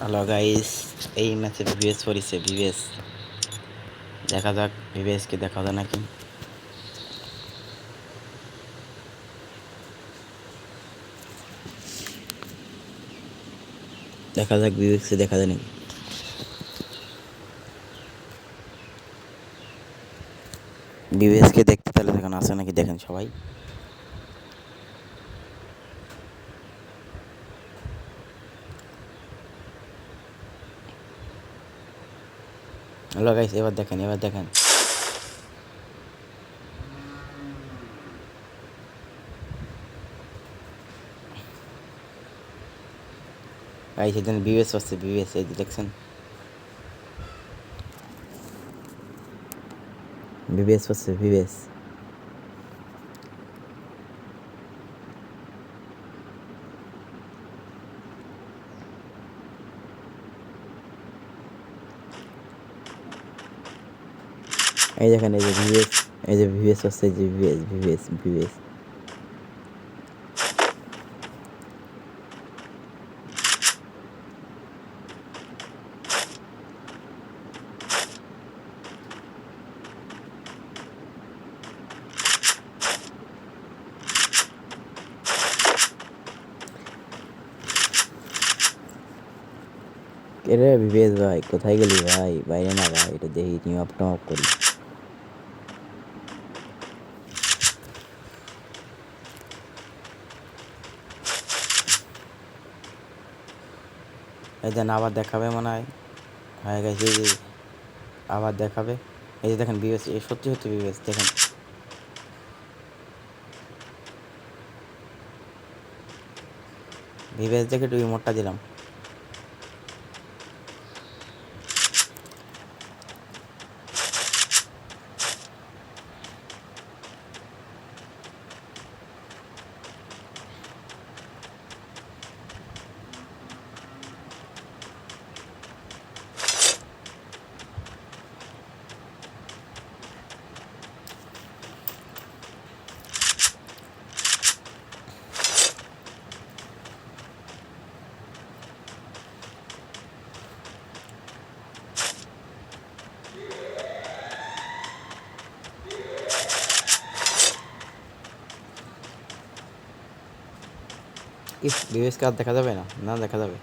Hello guys, এই ম্যাচে VVS পড়েছে। ভিভিএস দেখা যাক, ভিভিএসকে দেখা যায় নাকি। দেখা যাক ভিভিএসকে দেখা যায় নাকি। ভিভিএসকে দেখতে তাহলে এখন আছে নাকি দেখেন সবাই। হ্যালো গাইস, এবার দেখেন গাইস, এখানে ভিভিএস হচ্ছে। ভিভিএস এই যে দেখছেন, ভিভিএস হচ্ছে। ভিভিএস এই দেখেন, এই যে ভিভিএস, এই যে ভিভিএস হচ্ছে। এই যে ভিভিএস এরে ভিভিএস ভাই, কোথায় গেলি ভাই? বাইরে না ভাই, এটা দেখি টিম আপ টম আপ করি। এই দেন আবার দেখাবে মনে হয়। হয়ে গেছে, এই যে আবার দেখাবে। এই যে দেখেন ভিভিএস, এই সত্যি ভিভিএস দেখেন। ভিভিএস দেখে একটু ইমোটটা দিলাম। ইস, ভিভিএস কাজ দেখা যাবে না, না দেখা যাবে।